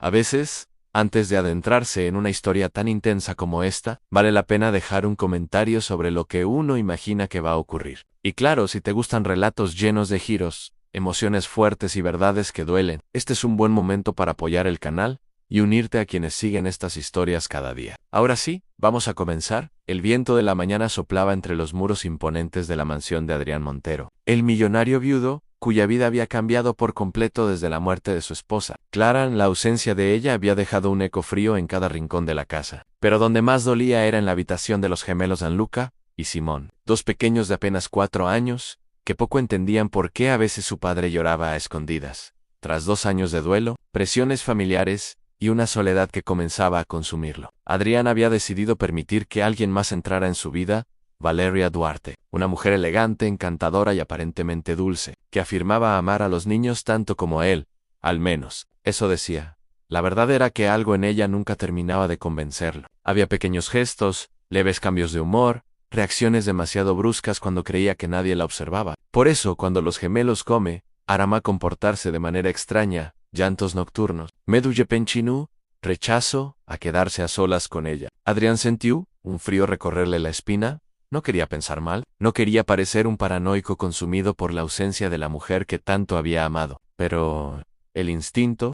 A veces, antes de adentrarse en una historia tan intensa como esta, vale la pena dejar un comentario sobre lo que uno imagina que va a ocurrir. Y claro, si te gustan relatos llenos de giros, emociones fuertes y verdades que duelen, este es un buen momento para apoyar el canal y unirte a quienes siguen estas historias cada día. Ahora sí, vamos a comenzar. El viento de la mañana soplaba entre los muros imponentes de la mansión de Adrián Montero, el millonario viudo, cuya vida había cambiado por completo desde la muerte de su esposa. Clara, la ausencia de ella había dejado un eco frío en cada rincón de la casa. Pero donde más dolía era en la habitación de los gemelos Gianluca y Simón, dos pequeños de apenas 4 años, que poco entendían por qué a veces su padre lloraba a escondidas. Tras 2 años de duelo, presiones familiares y una soledad que comenzaba a consumirlo, Adrián había decidido permitir que alguien más entrara en su vida, Valeria Duarte, una mujer elegante, encantadora y aparentemente dulce, que afirmaba amar a los niños tanto como él, al menos, eso decía. La verdad era que algo en ella nunca terminaba de convencerlo. Había pequeños gestos, leves cambios de humor, reacciones demasiado bruscas cuando creía que nadie la observaba. Por eso, cuando los gemelos come, Arama comportarse de manera extraña, llantos nocturnos, Medulle Penchinu, rechazo a quedarse a solas con ella. Adrián sintió un frío recorrerle la espina. No quería pensar mal, no quería parecer un paranoico consumido por la ausencia de la mujer que tanto había amado. Pero el instinto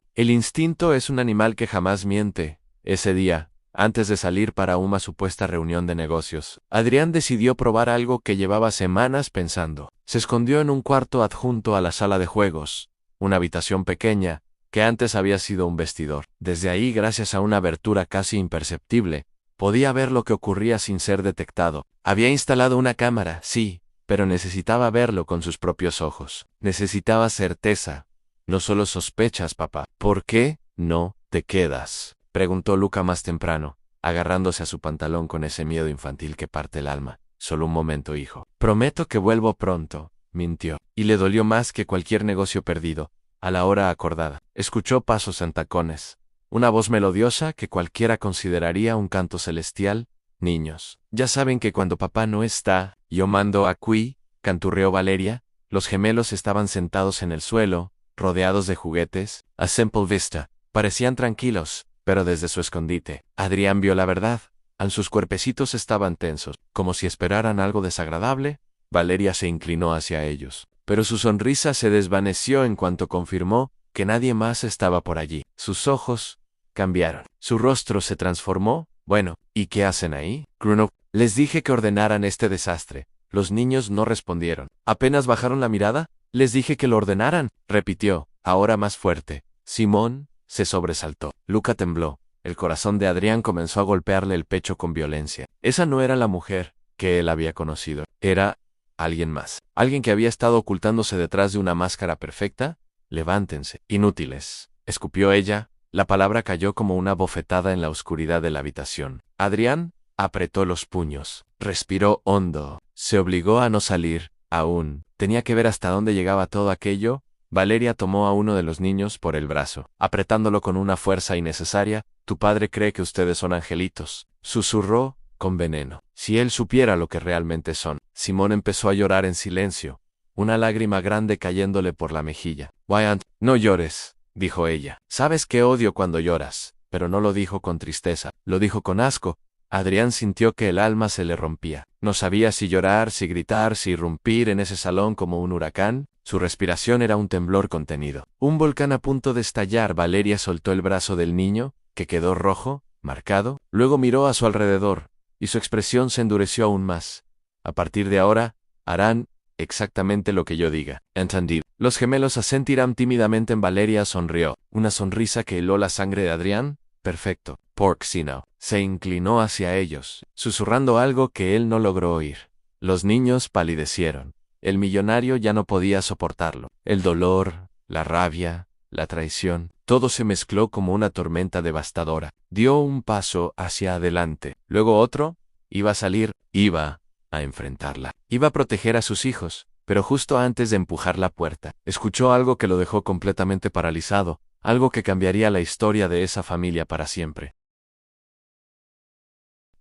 es un animal que jamás miente. Ese día, antes de salir para una supuesta reunión de negocios, Adrián decidió probar algo que llevaba semanas pensando. Se escondió en un cuarto adjunto a la sala de juegos, una habitación pequeña, que antes había sido un vestidor. Desde ahí, gracias a una abertura casi imperceptible, podía ver lo que ocurría sin ser detectado. Había instalado una cámara, sí, pero necesitaba verlo con sus propios ojos. Necesitaba certeza, no solo sospechas, papá. ¿Por qué no te quedas?, preguntó Luca más temprano, agarrándose a su pantalón con ese miedo infantil que parte el alma. Solo un momento, hijo. Prometo que vuelvo pronto, mintió. Y le dolió más que cualquier negocio perdido. A la hora acordada, escuchó pasos en tacones. Una voz melodiosa que cualquiera consideraría un canto celestial. Niños, ya saben que cuando papá no está, yo mando aquí, canturreó Valeria. Los gemelos estaban sentados en el suelo, rodeados de juguetes. A simple vista, parecían tranquilos, pero desde su escondite, Adrián vio la verdad. Sus cuerpecitos estaban tensos, como si esperaran algo desagradable. Valeria se inclinó hacia ellos, pero su sonrisa se desvaneció en cuanto confirmó que nadie más estaba por allí. Sus ojos cambiaron. Su rostro se transformó. Bueno, ¿y qué hacen ahí?, gruñó. Les dije que ordenaran este desastre. Los niños no respondieron. Apenas bajaron la mirada. Les dije que lo ordenaran, repitió, ahora más fuerte. Simón se sobresaltó. Luca tembló. El corazón de Adrián comenzó a golpearle el pecho con violencia. Esa no era la mujer que él había conocido. Era alguien más. Alguien que había estado ocultándose detrás de una máscara perfecta. Levántense. Inútiles, escupió ella. La palabra cayó como una bofetada en la oscuridad de la habitación. Adrián apretó los puños. Respiró hondo. Se obligó a no salir. Aún tenía que ver hasta dónde llegaba todo aquello. Valeria tomó a uno de los niños por el brazo, apretándolo con una fuerza innecesaria. Tu padre cree que ustedes son angelitos, susurró con veneno. Si él supiera lo que realmente son. Simón empezó a llorar en silencio, una lágrima grande cayéndole por la mejilla. Wyatt, no llores, dijo ella. Sabes que odio cuando lloras, pero no lo dijo con tristeza, lo dijo con asco. Adrián sintió que el alma se le rompía. No sabía si llorar, si gritar, si irrumpir en ese salón como un huracán. Su respiración era un temblor contenido. Un volcán a punto de estallar. Valeria soltó el brazo del niño, que quedó rojo, marcado. Luego miró a su alrededor, y su expresión se endureció aún más. A partir de ahora, harán exactamente lo que yo diga. Entendido. Los gemelos asentirán tímidamente. Valeria sonrió. Una sonrisa que heló la sangre de Adrián. Perfecto. Porcino. Se inclinó hacia ellos, susurrando algo que él no logró oír. Los niños palidecieron. El millonario ya no podía soportarlo. El dolor, la rabia, la traición, todo se mezcló como una tormenta devastadora. Dio un paso hacia adelante, luego otro. Iba a salir, iba a enfrentarla. Iba a proteger a sus hijos, pero justo antes de empujar la puerta, escuchó algo que lo dejó completamente paralizado, algo que cambiaría la historia de esa familia para siempre.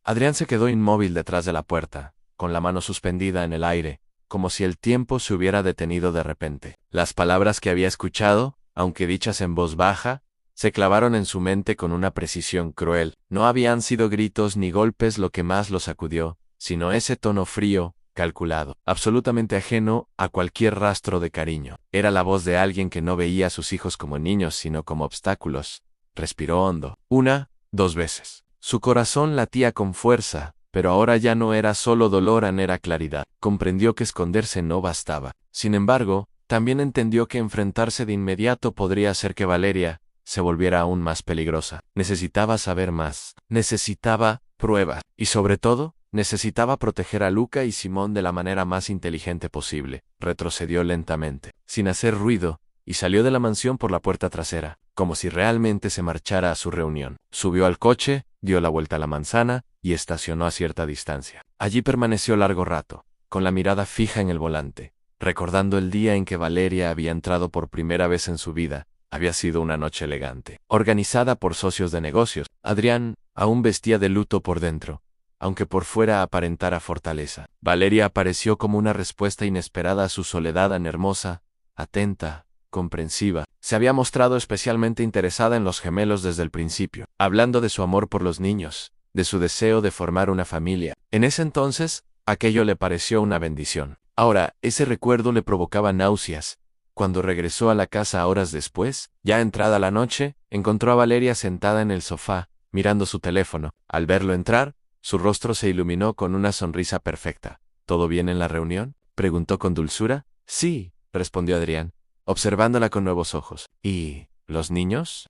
Adrián se quedó inmóvil detrás de la puerta, con la mano suspendida en el aire, como si el tiempo se hubiera detenido de repente. Las palabras que había escuchado, aunque dichas en voz baja, se clavaron en su mente con una precisión cruel. No habían sido gritos ni golpes lo que más lo sacudió, sino ese tono frío, calculado, absolutamente ajeno a cualquier rastro de cariño. Era la voz de alguien que no veía a sus hijos como niños, sino como obstáculos. Respiró hondo. 1, 2 veces. Su corazón latía con fuerza, pero ahora ya no era solo dolor, era claridad. Comprendió que esconderse no bastaba. Sin embargo, también entendió que enfrentarse de inmediato podría hacer que Valeria se volviera aún más peligrosa. Necesitaba saber más. Necesitaba pruebas. Y sobre todo, necesitaba proteger a Luca y Simón de la manera más inteligente posible. Retrocedió lentamente, sin hacer ruido, y salió de la mansión por la puerta trasera, como si realmente se marchara a su reunión. Subió al coche, dio la vuelta a la manzana y estacionó a cierta distancia. Allí permaneció largo rato, con la mirada fija en el volante, recordando el día en que Valeria había entrado por primera vez en su vida. Había sido una noche elegante, organizada por socios de negocios. Adrián aún vestía de luto por dentro, aunque por fuera aparentara fortaleza. Valeria apareció como una respuesta inesperada a su soledad tan hermosa, atenta, comprensiva. Se había mostrado especialmente interesada en los gemelos desde el principio, hablando de su amor por los niños, de su deseo de formar una familia. En ese entonces, aquello le pareció una bendición. Ahora, ese recuerdo le provocaba náuseas. Cuando regresó a la casa horas después, ya entrada la noche, encontró a Valeria sentada en el sofá, mirando su teléfono. Al verlo entrar, su rostro se iluminó con una sonrisa perfecta. ¿Todo bien en la reunión?, preguntó con dulzura. Sí, respondió Adrián, observándola con nuevos ojos. ¿Y los niños?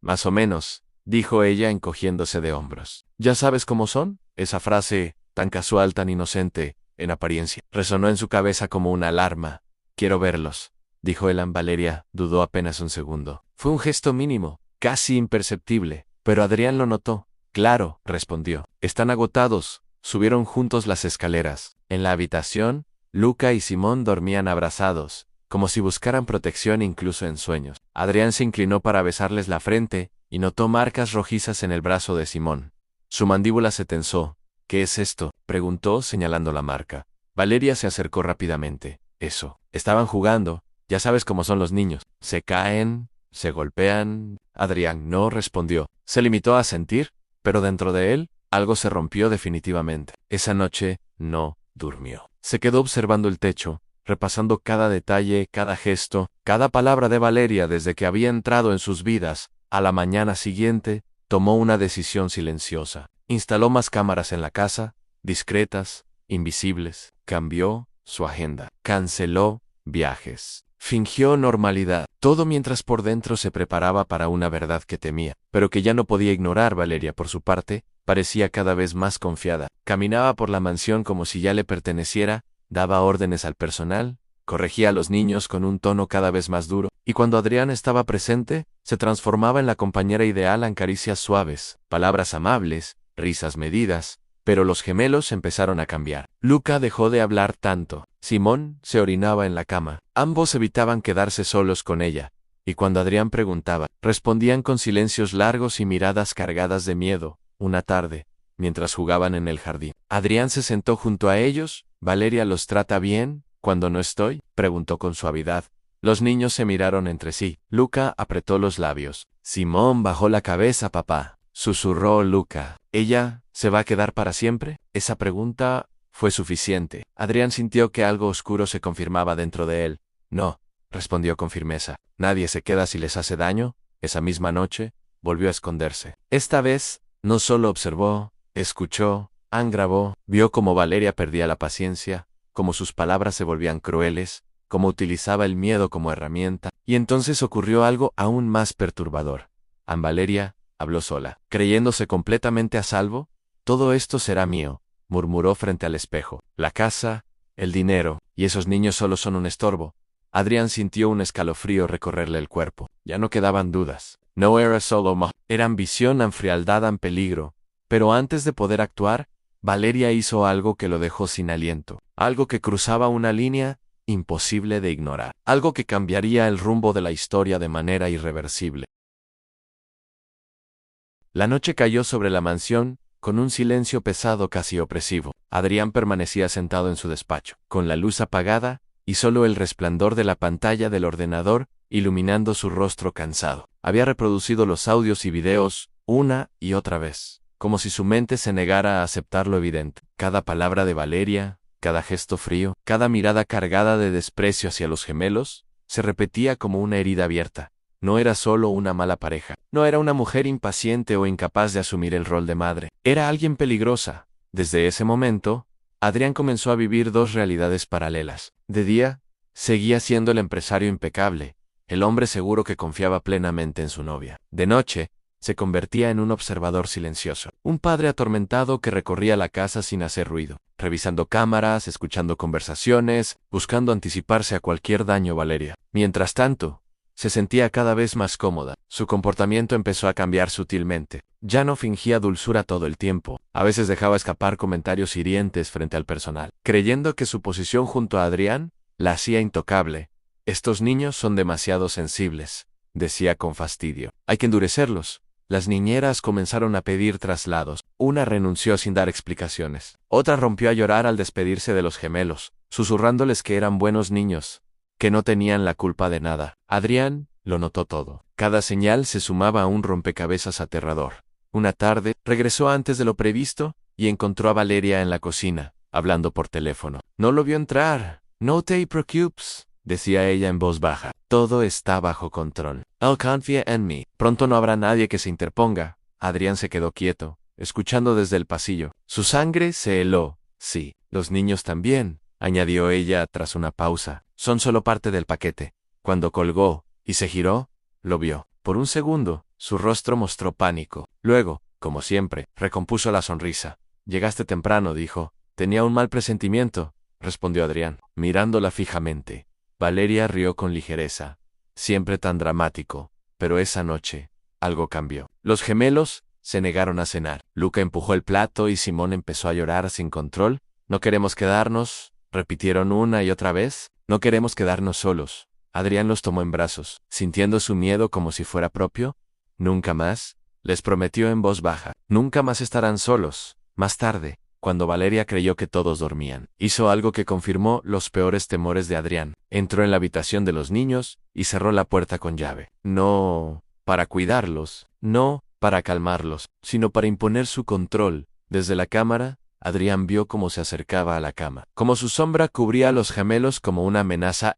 Más o menos, dijo ella encogiéndose de hombros. ¿Ya sabes cómo son? Esa frase, tan casual, tan inocente, en apariencia, resonó en su cabeza como una alarma. Quiero verlos, dijo él. Valeria dudó apenas un segundo. Fue un gesto mínimo, casi imperceptible, pero Adrián lo notó. Claro, respondió. Están agotados. Subieron juntos las escaleras. En la habitación, Luca y Simón dormían abrazados, como si buscaran protección incluso en sueños. Adrián se inclinó para besarles la frente y notó marcas rojizas en el brazo de Simón. Su mandíbula se tensó. ¿Qué es esto?, preguntó señalando la marca. Valeria se acercó rápidamente. Eso. Estaban jugando. Ya sabes cómo son los niños. Se caen, se golpean. Adrián no respondió. Se limitó a sentir, pero dentro de él, algo se rompió definitivamente. Esa noche, no durmió. Se quedó observando el techo, repasando cada detalle, cada gesto, cada palabra de Valeria desde que había entrado en sus vidas. A la mañana siguiente, tomó una decisión silenciosa. Instaló más cámaras en la casa, discretas, invisibles. Cambió su agenda. Canceló viajes. Fingió normalidad. Todo mientras por dentro se preparaba para una verdad que temía, pero que ya no podía ignorar. Valeria, por su parte, parecía cada vez más confiada. Caminaba por la mansión como si ya le perteneciera, daba órdenes al personal, corregía a los niños con un tono cada vez más duro, y cuando Adrián estaba presente, se transformaba en la compañera ideal en caricias suaves, palabras amables, risas medidas. Pero los gemelos empezaron a cambiar. Luca dejó de hablar tanto. Simón se orinaba en la cama. Ambos evitaban quedarse solos con ella, y cuando Adrián preguntaba, respondían con silencios largos y miradas cargadas de miedo. Una tarde, mientras jugaban en el jardín, Adrián se sentó junto a ellos. ¿Valeria los trata bien cuando no estoy?, preguntó con suavidad. Los niños se miraron entre sí. Luca apretó los labios. Simón bajó la cabeza. Papá, susurró Luca. ¿Ella se va a quedar para siempre? Esa pregunta fue suficiente. Adrián sintió que algo oscuro se confirmaba dentro de él. No, respondió con firmeza. Nadie se queda si les hace daño. Esa misma noche, volvió a esconderse. Esta vez, no solo observó, escuchó, grabó, vio cómo Valeria perdía la paciencia, cómo sus palabras se volvían crueles, cómo utilizaba el miedo como herramienta. Y entonces ocurrió algo aún más perturbador. Valeria habló sola, creyéndose completamente a salvo. Todo esto será mío, murmuró frente al espejo. La casa, el dinero, y esos niños solo son un estorbo. Adrián sintió un escalofrío recorrerle el cuerpo. Ya no quedaban dudas. No era solo era ambición, frialdad, peligro. Pero antes de poder actuar, Valeria hizo algo que lo dejó sin aliento. Algo que cruzaba una línea imposible de ignorar. Algo que cambiaría el rumbo de la historia de manera irreversible. La noche cayó sobre la mansión, con un silencio pesado, casi opresivo. Adrián permanecía sentado en su despacho, con la luz apagada, y solo el resplandor de la pantalla del ordenador iluminando su rostro cansado. Había reproducido los audios y videos una y otra vez, como si su mente se negara a aceptar lo evidente. Cada palabra de Valeria, cada gesto frío, cada mirada cargada de desprecio hacia los gemelos, se repetía como una herida abierta. No era solo una mala pareja, no era una mujer impaciente o incapaz de asumir el rol de madre, era alguien peligrosa. Desde ese momento, Adrián comenzó a vivir dos realidades paralelas. De día, seguía siendo el empresario impecable, el hombre seguro que confiaba plenamente en su novia. De noche, se convertía en un observador silencioso, un padre atormentado que recorría la casa sin hacer ruido, revisando cámaras, escuchando conversaciones, buscando anticiparse a cualquier daño a Valeria. Mientras tanto, se sentía cada vez más cómoda. Su comportamiento empezó a cambiar sutilmente. Ya no fingía dulzura todo el tiempo. A veces dejaba escapar comentarios hirientes frente al personal, creyendo que su posición junto a Adrián la hacía intocable. Estos niños son demasiado sensibles, decía con fastidio. Hay que endurecerlos. Las niñeras comenzaron a pedir traslados. Una renunció sin dar explicaciones. Otra rompió a llorar al despedirse de los gemelos, susurrándoles que eran buenos niños, que no tenían la culpa de nada. Adrián lo notó todo. Cada señal se sumaba a un rompecabezas aterrador. Una tarde, regresó antes de lo previsto y encontró a Valeria en la cocina, hablando por teléfono. No lo vio entrar. No te preocupes, decía ella en voz baja. Todo está bajo control. Él confía en mí. Pronto no habrá nadie que se interponga. Adrián se quedó quieto, escuchando desde el pasillo. Su sangre se heló. Sí, los niños también, añadió ella tras una pausa. Son solo parte del paquete. Cuando colgó y se giró, lo vio. Por un segundo, su rostro mostró pánico. Luego, como siempre, recompuso la sonrisa. Llegaste temprano, dijo. Tenía un mal presentimiento, respondió Adrián, mirándola fijamente. Valeria rió con ligereza. Siempre tan dramático. Pero esa noche, algo cambió. Los gemelos se negaron a cenar. Luca empujó el plato y Simón empezó a llorar sin control. No queremos quedarnos, repitieron una y otra vez. No queremos quedarnos solos. Adrián los tomó en brazos, sintiendo su miedo como si fuera propio. Nunca más, les prometió en voz baja. Nunca más estarán solos. Más tarde, cuando Valeria creyó que todos dormían, hizo algo que confirmó los peores temores de Adrián. Entró en la habitación de los niños y cerró la puerta con llave. No para cuidarlos, no para calmarlos, sino para imponer su control. Desde la cámara, Adrián vio cómo se acercaba a la cama, cómo su sombra cubría a los gemelos como una amenaza.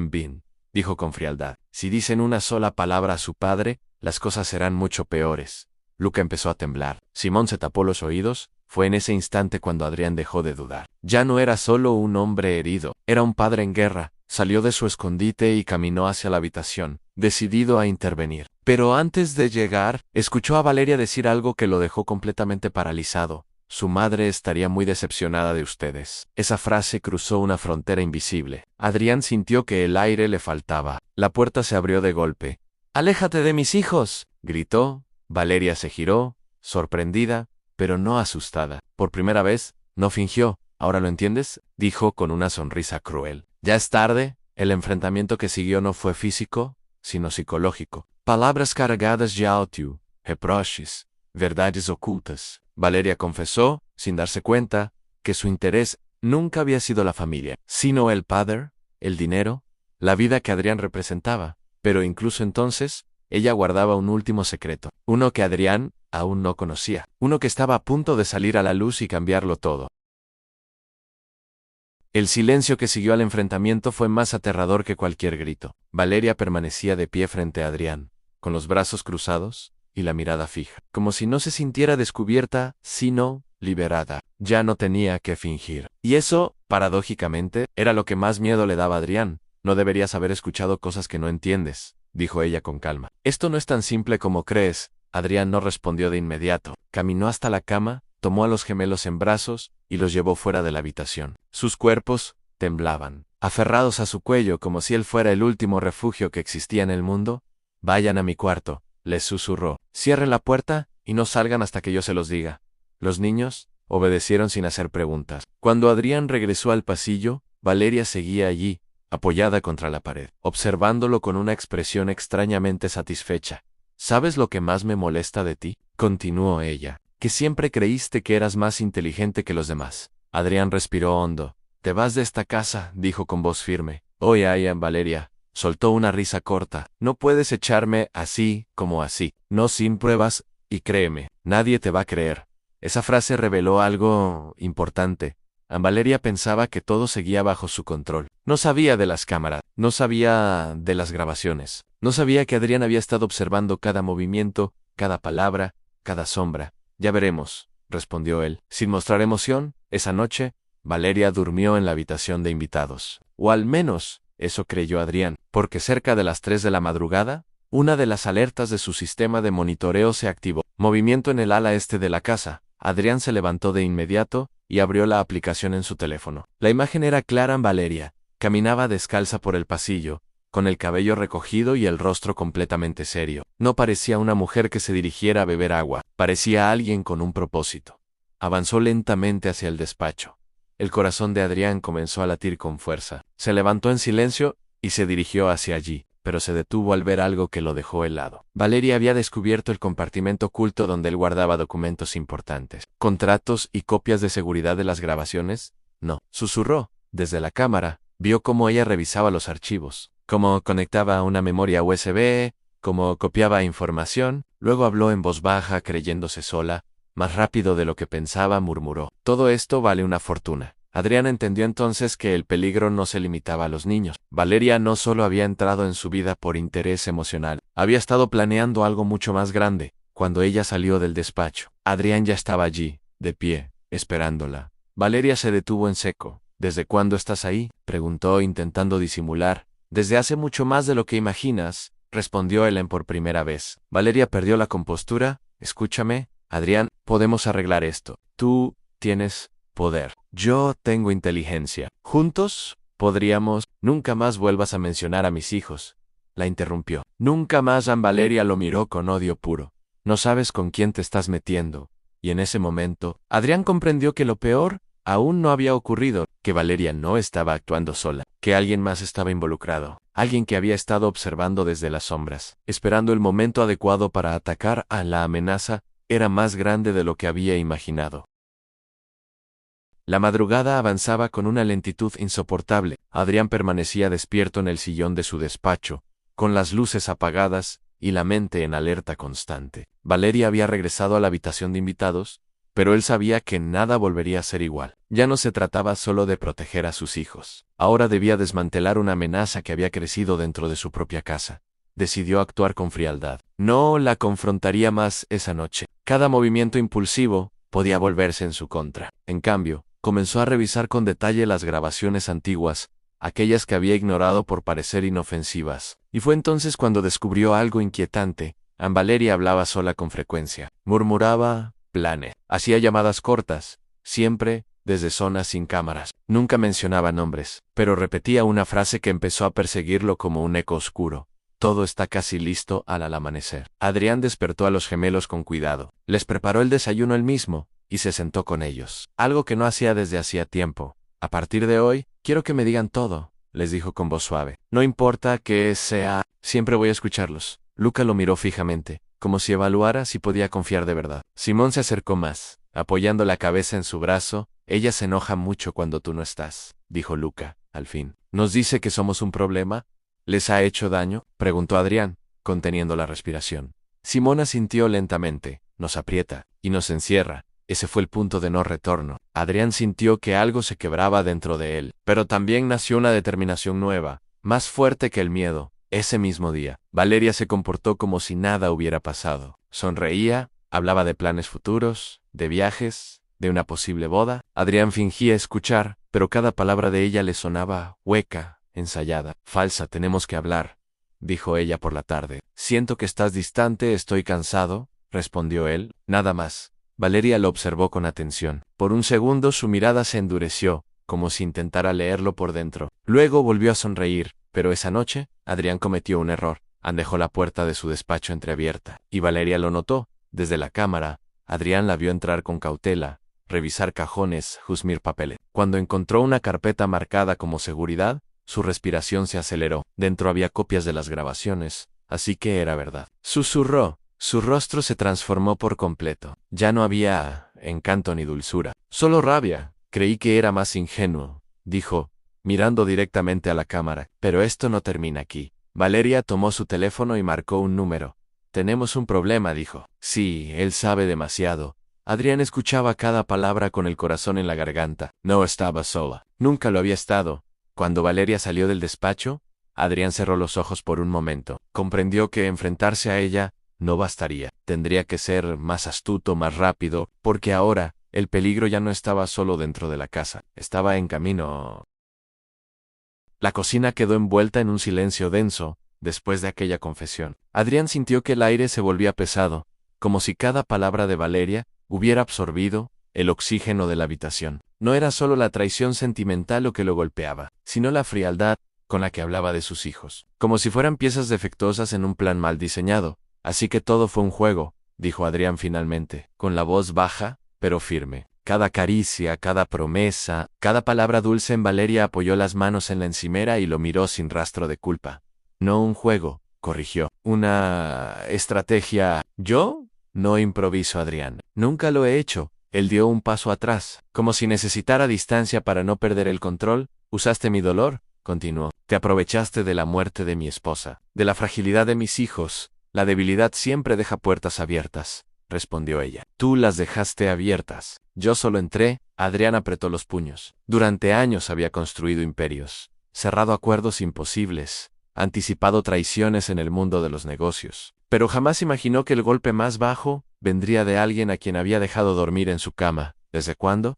Bin, dijo con frialdad. Si dicen una sola palabra a su padre, las cosas serán mucho peores. Luca empezó a temblar. Simón se tapó los oídos. Fue en ese instante cuando Adrián dejó de dudar. Ya no era solo un hombre herido, era un padre en guerra. Salió de su escondite y caminó hacia la habitación, decidido a intervenir. Pero antes de llegar, escuchó a Valeria decir algo que lo dejó completamente paralizado. Su madre estaría muy decepcionada de ustedes. Esa frase cruzó una frontera invisible. Adrián sintió que el aire le faltaba. La puerta se abrió de golpe. «¡Aléjate de mis hijos!», gritó. Valeria se giró, sorprendida, pero no asustada. Por primera vez, no fingió. «¿Ahora lo entiendes?», dijo con una sonrisa cruel. Ya es tarde. El enfrentamiento que siguió no fue físico, sino psicológico. Palabras cargadas de odio, reproches, verdades ocultas. Valeria confesó, sin darse cuenta, que su interés nunca había sido la familia, sino el padre, el dinero, la vida que Adrián representaba. Pero incluso entonces, ella guardaba un último secreto, uno que Adrián aún no conocía, uno que estaba a punto de salir a la luz y cambiarlo todo. El silencio que siguió al enfrentamiento fue más aterrador que cualquier grito. Valeria permanecía de pie frente a Adrián, con los brazos cruzados y la mirada fija, como si no se sintiera descubierta, sino liberada. Ya no tenía que fingir. Y eso, paradójicamente, era lo que más miedo le daba a Adrián. No deberías haber escuchado cosas que no entiendes, dijo ella con calma. Esto no es tan simple como crees. Adrián no respondió de inmediato. Caminó hasta la cama, tomó a los gemelos en brazos y los llevó fuera de la habitación. Sus cuerpos temblaban, aferrados a su cuello como si él fuera el último refugio que existía en el mundo. Vayan a mi cuarto, les susurró. Cierren la puerta y no salgan hasta que yo se los diga. Los niños obedecieron sin hacer preguntas. Cuando Adrián regresó al pasillo, Valeria seguía allí, apoyada contra la pared, observándolo con una expresión extrañamente satisfecha. ¿Sabes lo que más me molesta de ti?, continuó ella. Que siempre creíste que eras más inteligente que los demás. Adrián respiró hondo. Te vas de esta casa, dijo con voz firme. Oye, Valeria, Soltó una risa corta. No puedes echarme así como así. No sin pruebas, y créeme, nadie te va a creer. Esa frase reveló algo importante. Valeria pensaba que todo seguía bajo su control. No sabía de las cámaras, no sabía de las grabaciones, no sabía que Adrián había estado observando cada movimiento, cada palabra, cada sombra. Ya veremos, respondió él. Sin mostrar emoción, esa noche, Valeria durmió en la habitación de invitados. O al menos, eso creyó Adrián, porque cerca de las 3 de la madrugada, una de las alertas de su sistema de monitoreo se activó. Movimiento en el ala este de la casa. Adrián se levantó de inmediato y abrió la aplicación en su teléfono. La imagen era clara en Valeria. Caminaba descalza por el pasillo, con el cabello recogido y el rostro completamente serio. No parecía una mujer que se dirigiera a beber agua, parecía alguien con un propósito. Avanzó lentamente hacia el despacho. El corazón de Adrián comenzó a latir con fuerza. Se levantó en silencio y se dirigió hacia allí, pero se detuvo al ver algo que lo dejó helado. Valeria había descubierto el compartimento oculto donde él guardaba documentos importantes. ¿Contratos y copias de seguridad de las grabaciones? No. Susurró. Desde la cámara, vio cómo ella revisaba los archivos, cómo conectaba una memoria USB, cómo copiaba información. Luego habló en voz baja, creyéndose sola. Más rápido de lo que pensaba, murmuró. Todo esto vale una fortuna. Adrián entendió entonces que el peligro no se limitaba a los niños. Valeria no solo había entrado en su vida por interés emocional, había estado planeando algo mucho más grande. Cuando ella salió del despacho, Adrián ya estaba allí, de pie, esperándola. Valeria se detuvo en seco. ¿Desde cuándo estás ahí?, preguntó, intentando disimular. Desde hace mucho más de lo que imaginas, respondió Helen por primera vez. Valeria perdió la compostura. Escúchame, Adrián, podemos arreglar esto. Tú tienes poder. Yo tengo inteligencia. Juntos, podríamos. Nunca más vuelvas a mencionar a mis hijos. La interrumpió. Nunca más. Valeria lo miró con odio puro. No sabes con quién te estás metiendo. Y en ese momento, Adrián comprendió que lo peor aún no había ocurrido, que Valeria no estaba actuando sola, que alguien más estaba involucrado, alguien que había estado observando desde las sombras, esperando el momento adecuado para atacar. La amenaza era más grande de lo que había imaginado. La madrugada avanzaba con una lentitud insoportable. Adrián permanecía despierto en el sillón de su despacho, con las luces apagadas y la mente en alerta constante. Valeria había regresado a la habitación de invitados, pero él sabía que nada volvería a ser igual. Ya no se trataba solo de proteger a sus hijos. Ahora debía desmantelar una amenaza que había crecido dentro de su propia casa. Decidió actuar con frialdad. No la confrontaría más esa noche. Cada movimiento impulsivo podía volverse en su contra. En cambio, comenzó a revisar con detalle las grabaciones antiguas, aquellas que había ignorado por parecer inofensivas. Y fue entonces cuando descubrió algo inquietante. Valeria hablaba sola con frecuencia. Murmuraba planes. Hacía llamadas cortas, siempre desde zonas sin cámaras. Nunca mencionaba nombres, pero repetía una frase que empezó a perseguirlo como un eco oscuro. Todo está casi listo al amanecer. Adrián despertó a los gemelos con cuidado. Les preparó el desayuno él mismo y se sentó con ellos. Algo que no hacía desde hacía tiempo. A partir de hoy, quiero que me digan todo, les dijo con voz suave. No importa qué sea, siempre voy a escucharlos. Luca lo miró fijamente, como si evaluara si podía confiar de verdad. Simón se acercó más, apoyando la cabeza en su brazo. Ella se enoja mucho cuando tú no estás, dijo Luca, al fin. ¿Nos dice que somos un problema? ¿Les ha hecho daño?, preguntó Adrián, conteniendo la respiración. Simón asintió lentamente. Nos aprieta y nos encierra. Ese fue el punto de no retorno. Adrián sintió que algo se quebraba dentro de él, pero también nació una determinación nueva, más fuerte que el miedo. Ese mismo día, Valeria se comportó como si nada hubiera pasado. Sonreía, hablaba de planes futuros, de viajes, de una posible boda. Adrián fingía escuchar, pero cada palabra de ella le sonaba hueca, ensayada. Falsa. Tenemos que hablar, dijo ella por la tarde. Siento que estás distante, estoy cansado, respondió él. Nada más. Valeria lo observó con atención. Por un segundo su mirada se endureció, como si intentara leerlo por dentro. Luego volvió a sonreír, pero esa noche, Adrián cometió un error. Dejó la puerta de su despacho entreabierta, y Valeria lo notó. Desde la cámara, Adrián la vio entrar con cautela, revisar cajones, husmear papeles. Cuando encontró una carpeta marcada como seguridad, su respiración se aceleró. Dentro había copias de las grabaciones, así que era verdad. Susurró. Su rostro se transformó por completo. Ya no había encanto ni dulzura, solo rabia. Creí que era más ingenuo, dijo, mirando directamente a la cámara. Pero esto no termina aquí. Valeria tomó su teléfono y marcó un número. Tenemos un problema, dijo. Sí, él sabe demasiado. Adrián escuchaba cada palabra con el corazón en la garganta. No estaba sola. Nunca lo había estado. Cuando Valeria salió del despacho, Adrián cerró los ojos por un momento. Comprendió que enfrentarse a ella no bastaría. Tendría que ser más astuto, más rápido, porque ahora el peligro ya no estaba solo dentro de la casa. Estaba en camino. La cocina quedó envuelta en un silencio denso después de aquella confesión. Adrián sintió que el aire se volvía pesado, como si cada palabra de Valeria hubiera absorbido el oxígeno de la habitación. No era solo la traición sentimental lo que lo golpeaba, sino la frialdad con la que hablaba de sus hijos, como si fueran piezas defectuosas en un plan mal diseñado. Así que todo fue un juego, dijo Adrián finalmente, con la voz baja, pero firme. Cada caricia, cada promesa, cada palabra dulce en Valeria apoyó las manos en la encimera y lo miró sin rastro de culpa. No un juego, corrigió. Una estrategia. ¿Yo? No improviso, Adrián. Nunca lo he hecho. Él dio un paso atrás, como si necesitara distancia para no perder el control. Usaste mi dolor, continuó. Te aprovechaste de la muerte de mi esposa, de la fragilidad de mis hijos. La debilidad siempre deja puertas abiertas, respondió ella. Tú las dejaste abiertas. Yo solo entré. Adrián apretó los puños. Durante años había construido imperios, cerrado acuerdos imposibles, anticipado traiciones en el mundo de los negocios. Pero jamás imaginó que el golpe más bajo vendría de alguien a quien había dejado dormir en su cama. ¿Desde cuándo?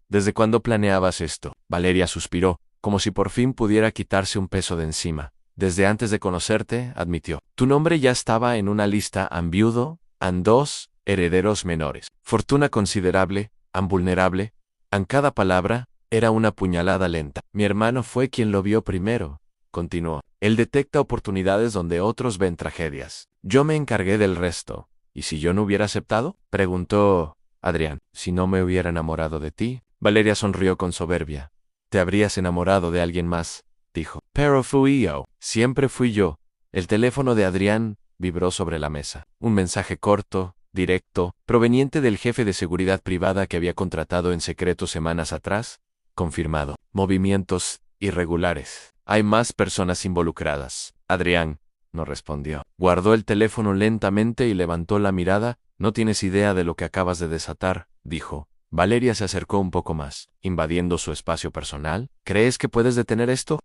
¿Desde cuándo planeabas esto? Valeria suspiró, como si por fin pudiera quitarse un peso de encima. Desde antes de conocerte, admitió. Tu nombre ya estaba en una lista: han viudo, han dos herederos menores. Fortuna considerable, han vulnerable. Han cada palabra era una puñalada lenta. Mi hermano fue quien lo vio primero, continuó. Él detecta oportunidades donde otros ven tragedias. Yo me encargué del resto. ¿Y si yo no hubiera aceptado? Preguntó Adrián. Si no me hubiera enamorado de ti. Valeria sonrió con soberbia. Te habrías enamorado de alguien más, dijo. Pero fui yo. Siempre fui yo. El teléfono de Adrián vibró sobre la mesa. Un mensaje corto, directo, proveniente del jefe de seguridad privada que había contratado en secreto semanas atrás. Confirmado. Movimientos irregulares. Hay más personas involucradas. Adrián no respondió. Guardó el teléfono lentamente y levantó la mirada. No tienes idea de lo que acabas de desatar, dijo. Valeria se acercó un poco más, invadiendo su espacio personal. ¿Crees que puedes detener esto?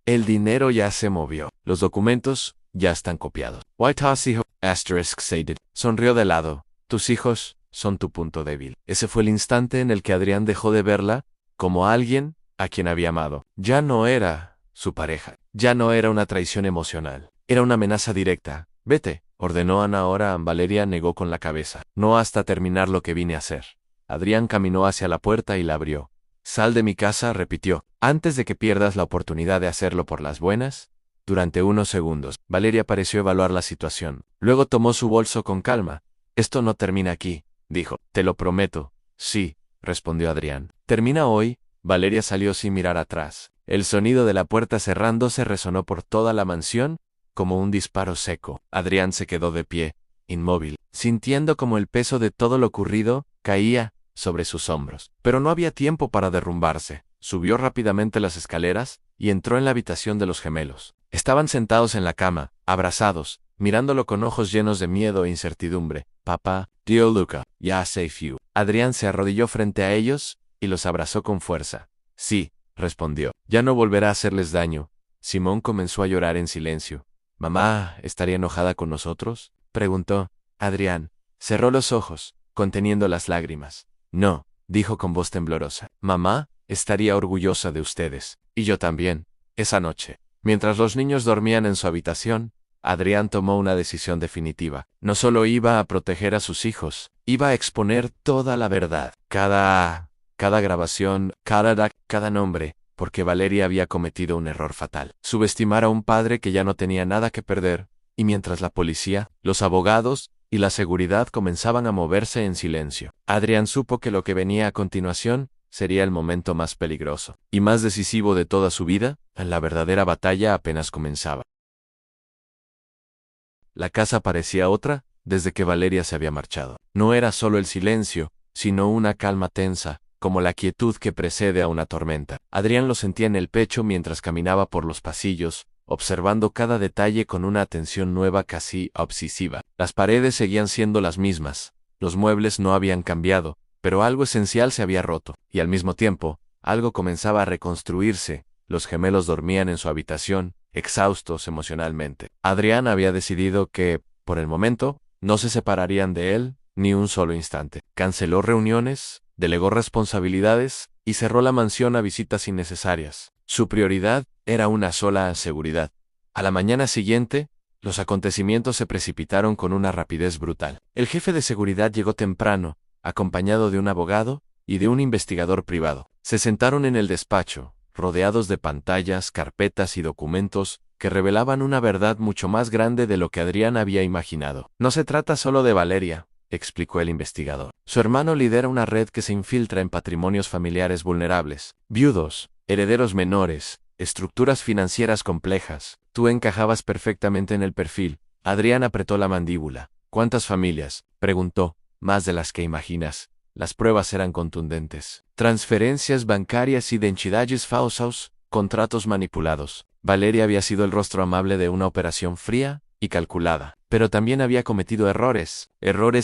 El dinero ya se movió. Los documentos ya están copiados. White House hijo. ***. Sonrió de lado. Tus hijos son tu punto débil. Ese fue el instante en el que Adrián dejó de verla como alguien a quien había amado. Ya no era su pareja. Ya no era una traición emocional. Era una amenaza directa. Vete, ordenó Ana. Ahora Valeria negó con la cabeza. No hasta terminar lo que vine a hacer. Adrián caminó hacia la puerta y la abrió. Sal de mi casa, repitió. Antes de que pierdas la oportunidad de hacerlo por las buenas. Durante unos segundos, Valeria pareció evaluar la situación. Luego tomó su bolso con calma. Esto no termina aquí, dijo. Te lo prometo. Sí, respondió Adrián. ¿Termina hoy? Valeria salió sin mirar atrás. El sonido de la puerta cerrándose resonó por toda la mansión como un disparo seco. Adrián se quedó de pie, inmóvil, sintiendo como el peso de todo lo ocurrido caía sobre sus hombros. Pero no había tiempo para derrumbarse. Subió rápidamente las escaleras y entró en la habitación de los gemelos. Estaban sentados en la cama, abrazados, mirándolo con ojos llenos de miedo e incertidumbre. Papá, tío Luca, ya safe you. Adrián se arrodilló frente a ellos y los abrazó con fuerza. Sí, respondió. Ya no volverá a hacerles daño. Simón comenzó a llorar en silencio. ¿Mamá estaría enojada con nosotros?, preguntó. Adrián cerró los ojos, conteniendo las lágrimas. No, dijo con voz temblorosa. Mamá estaría orgullosa de ustedes. Y yo también. Esa noche, mientras los niños dormían en su habitación, Adrián tomó una decisión definitiva. No solo iba a proteger a sus hijos, iba a exponer toda la verdad. Cada grabación, cada nombre, porque Valeria había cometido un error fatal. Subestimar a un padre que ya no tenía nada que perder, y mientras la policía, los abogados y la seguridad comenzaban a moverse en silencio, Adrián supo que lo que venía a continuación sería el momento más peligroso y más decisivo de toda su vida. La verdadera batalla apenas comenzaba. La casa parecía otra desde que Valeria se había marchado. No era solo el silencio, sino una calma tensa, como la quietud que precede a una tormenta. Adrián lo sentía en el pecho mientras caminaba por los pasillos, observando cada detalle con una atención nueva casi obsesiva. Las paredes seguían siendo las mismas, los muebles no habían cambiado, pero algo esencial se había roto, y al mismo tiempo, algo comenzaba a reconstruirse. Los gemelos dormían en su habitación, exhaustos emocionalmente. Adrián había decidido que, por el momento, no se separarían de él ni un solo instante. Canceló reuniones, delegó responsabilidades y cerró la mansión a visitas innecesarias. Su prioridad era una sola: seguridad. A la mañana siguiente, los acontecimientos se precipitaron con una rapidez brutal. El jefe de seguridad llegó temprano, acompañado de un abogado y de un investigador privado. Se sentaron en el despacho, rodeados de pantallas, carpetas y documentos que revelaban una verdad mucho más grande de lo que Adrián había imaginado. No se trata solo de Valeria, explicó el investigador. Su hermano lidera una red que se infiltra en patrimonios familiares vulnerables, viudos, herederos menores, estructuras financieras complejas. Tú encajabas perfectamente en el perfil. Adrián apretó la mandíbula. ¿Cuántas familias?, preguntó. Más de las que imaginas. Las pruebas eran contundentes. Transferencias bancarias, identidades falsas, contratos manipulados. Valeria había sido el rostro amable de una operación fría y calculada, pero también había cometido errores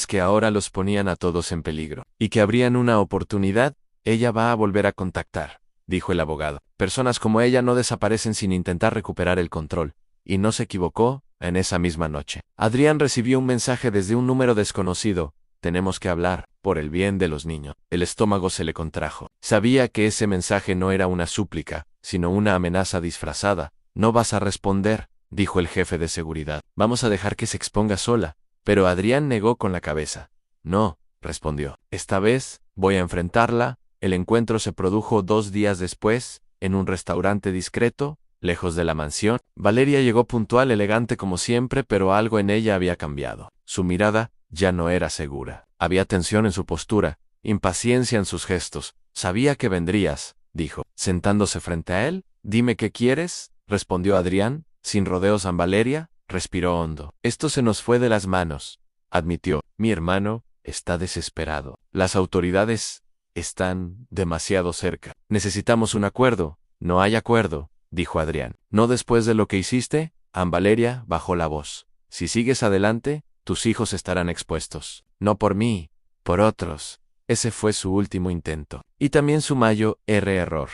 que ahora los ponían a todos en peligro. Y que habrían una oportunidad. Ella va a volver a contactar, dijo el abogado. Personas como ella no desaparecen sin intentar recuperar el control. Y no se equivocó. En esa misma noche, Adrián recibió un mensaje desde un número desconocido. Tenemos que hablar, por el bien de los niños. El estómago se le contrajo. Sabía que ese mensaje no era una súplica, sino una amenaza disfrazada. No vas a responder, dijo el jefe de seguridad. Vamos a dejar que se exponga sola. Pero Adrián negó con la cabeza. No, respondió. Esta vez, voy a enfrentarla. El encuentro se produjo 2 días después, en un restaurante discreto, lejos de la mansión. Valeria llegó puntual, elegante como siempre, pero algo en ella había cambiado. Su mirada ya no era segura. Había tensión en su postura, impaciencia en sus gestos. Sabía que vendrías, dijo, sentándose frente a él. Dime qué quieres, respondió Adrián, sin rodeos. Valeria respiró hondo. Esto se nos fue de las manos, admitió. Mi hermano está desesperado. Las autoridades están demasiado cerca. Necesitamos un acuerdo. No hay acuerdo, dijo Adrián. No después de lo que hiciste. Valeria bajó la voz. Si sigues adelante, tus hijos estarán expuestos. No por mí, por otros. Ese fue su último intento. Y también su error.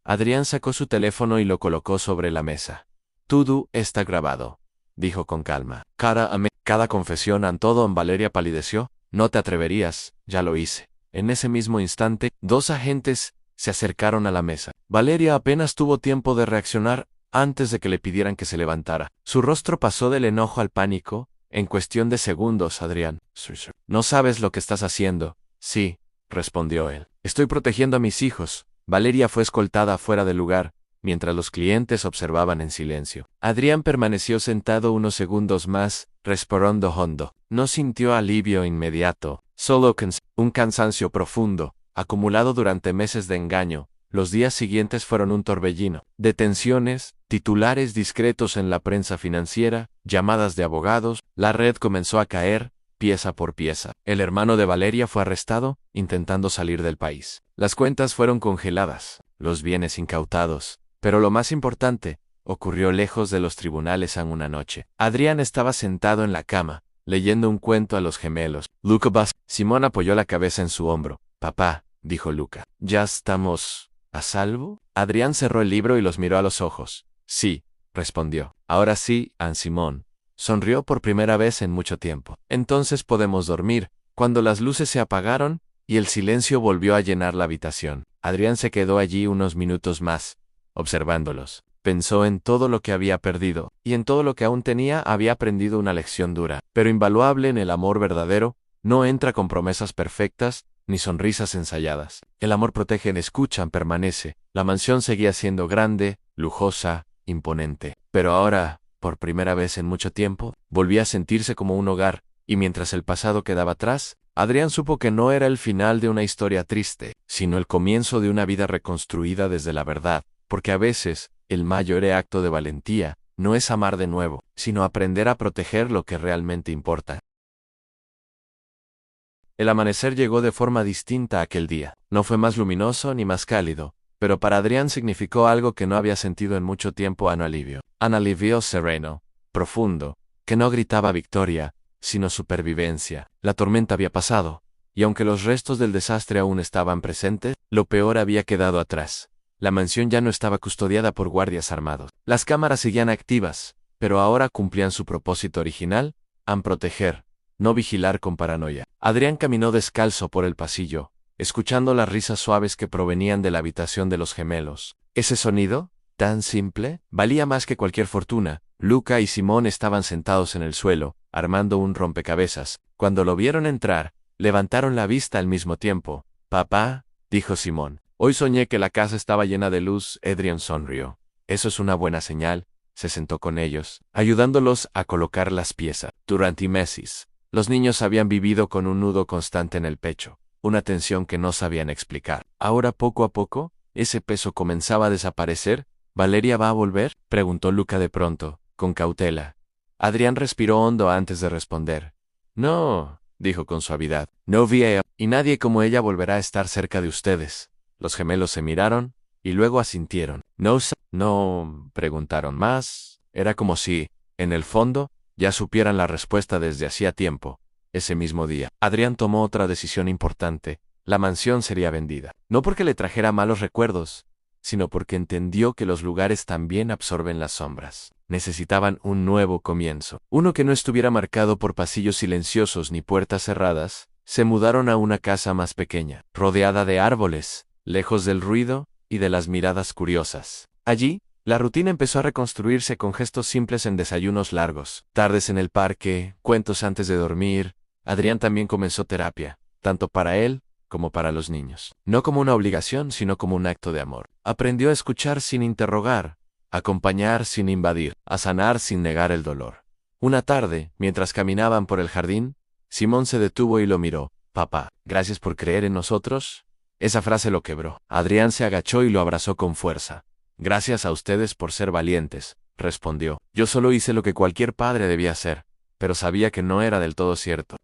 Adrián sacó su teléfono y lo colocó sobre la mesa. Todo está grabado, dijo con calma. Cada confesión en todo. Valeria palideció. No te atreverías. Ya lo hice. En ese mismo instante, 2 agentes se acercaron a la mesa. Valeria apenas tuvo tiempo de reaccionar antes de que le pidieran que se levantara. Su rostro pasó del enojo al pánico. En cuestión de segundos, Adrián. No sabes lo que estás haciendo. Sí, respondió él. Estoy protegiendo a mis hijos. Valeria fue escoltada fuera del lugar, mientras los clientes observaban en silencio. Adrián permaneció sentado unos segundos más, respirando hondo. No sintió alivio inmediato, solo un cansancio profundo, acumulado durante meses de engaño. Los días siguientes fueron un torbellino. Detenciones, titulares discretos en la prensa financiera, llamadas de abogados. La red comenzó a caer, pieza por pieza. El hermano de Valeria fue arrestado, intentando salir del país. Las cuentas fueron congeladas, los bienes incautados. Pero lo más importante, ocurrió lejos de los tribunales en una noche. Adrián estaba sentado en la cama, leyendo un cuento a los gemelos. Simón apoyó la cabeza en su hombro. Papá, dijo Luca, ¿ya estamos a salvo? Adrián cerró el libro y los miró a los ojos. Sí, respondió. Ahora sí, Simón. Sonrió por primera vez en mucho tiempo. Entonces podemos dormir. Cuando las luces se apagaron y el silencio volvió a llenar la habitación, Adrián se quedó allí unos minutos más, observándolos. Pensó en todo lo que había perdido, y en todo lo que aún tenía. Había aprendido una lección dura, pero invaluable. En el amor verdadero, no entra con promesas perfectas, ni sonrisas ensayadas. El amor protege, escuchan, permanece. La mansión seguía siendo grande, lujosa, imponente. Pero ahora, por primera vez en mucho tiempo, volvía a sentirse como un hogar, y mientras el pasado quedaba atrás, Adrián supo que no era el final de una historia triste, sino el comienzo de una vida reconstruida desde la verdad, porque a veces, el mayor acto de valentía no es amar de nuevo, sino aprender a proteger lo que realmente importa. El amanecer llegó de forma distinta aquel día. No fue más luminoso ni más cálido, pero para Adrián significó algo que no había sentido en mucho tiempo: un alivio. Un alivio sereno, profundo, que no gritaba victoria, sino supervivencia. La tormenta había pasado, y aunque los restos del desastre aún estaban presentes, lo peor había quedado atrás. La mansión ya no estaba custodiada por guardias armados. Las cámaras seguían activas, pero ahora cumplían su propósito original: proteger, no vigilar con paranoia. Adrián caminó descalzo por el pasillo, escuchando las risas suaves que provenían de la habitación de los gemelos. Ese sonido, tan simple, valía más que cualquier fortuna. Luca y Simón estaban sentados en el suelo, armando un rompecabezas. Cuando lo vieron entrar, levantaron la vista al mismo tiempo. «Papá», dijo Simón, «hoy soñé que la casa estaba llena de luz». Adrián sonrió. «Eso es una buena señal». Se sentó con ellos, ayudándolos a colocar las piezas. Durante meses, los niños habían vivido con un nudo constante en el pecho, una tensión que no sabían explicar. Ahora, poco a poco, ese peso comenzaba a desaparecer. «¿Valeria va a volver?», preguntó Luca de pronto, con cautela. Adrián respiró hondo antes de responder. «No», dijo con suavidad, «no vi a ella, y nadie como ella volverá a estar cerca de ustedes». Los gemelos se miraron, y luego asintieron. «No preguntaron más». Era como si, en el fondo, ya supieran la respuesta desde hacía tiempo. Ese mismo día, Adrián tomó otra decisión importante. La mansión sería vendida. No porque le trajera malos recuerdos, sino porque entendió que los lugares también absorben las sombras. Necesitaban un nuevo comienzo, uno que no estuviera marcado por pasillos silenciosos ni puertas cerradas. Se mudaron a una casa más pequeña, rodeada de árboles, lejos del ruido y de las miradas curiosas. Allí, la rutina empezó a reconstruirse con gestos simples: en desayunos largos, tardes en el parque, cuentos antes de dormir. Adrián también comenzó terapia, tanto para él como para los niños. No como una obligación, sino como un acto de amor. Aprendió a escuchar sin interrogar, a acompañar sin invadir, a sanar sin negar el dolor. Una tarde, mientras caminaban por el jardín, Simón se detuvo y lo miró. «Papá, gracias por creer en nosotros». Esa frase lo quebró. Adrián se agachó y lo abrazó con fuerza. «Gracias a ustedes por ser valientes», respondió. «Yo solo hice lo que cualquier padre debía hacer, pero sabía que no era del todo cierto.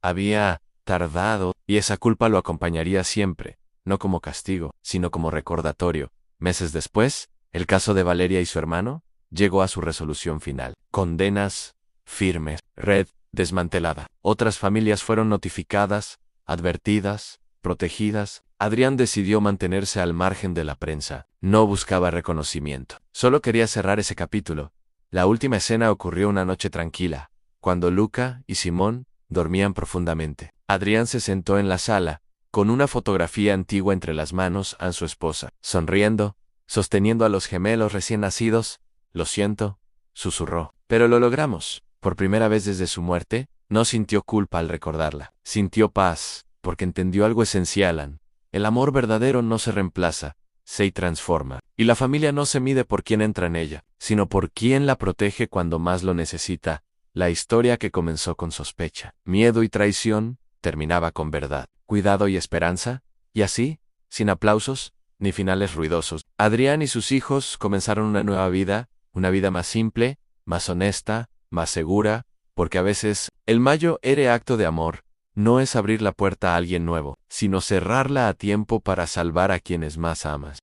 Había tardado, y esa culpa lo acompañaría siempre, no como castigo, sino como recordatorio». Meses después, el caso de Valeria y su hermano llegó a su resolución final. Condenas firmes, red desmantelada. Otras familias fueron notificadas, advertidas, protegidas. Adrián decidió mantenerse al margen de la prensa. No buscaba reconocimiento. Solo quería cerrar ese capítulo. La última escena ocurrió una noche tranquila, cuando Luca y Simón dormían profundamente. Adrián se sentó en la sala, con una fotografía antigua entre las manos, a su esposa, sonriendo, sosteniendo a los gemelos recién nacidos. «Lo siento», susurró, «pero lo logramos». Por primera vez desde su muerte, no sintió culpa al recordarla. Sintió paz, porque entendió algo esencial: el amor verdadero no se reemplaza, se transforma. Y la familia no se mide por quién entra en ella, sino por quién la protege cuando más lo necesita. La historia, que comenzó con sospecha, miedo y traición, terminaba con verdad, cuidado y esperanza. Y así, sin aplausos ni finales ruidosos, Adrián y sus hijos comenzaron una vida más simple, más honesta, más segura, porque a veces, el mayor acto de amor no es abrir la puerta a alguien nuevo, sino cerrarla a tiempo para salvar a quienes más amas.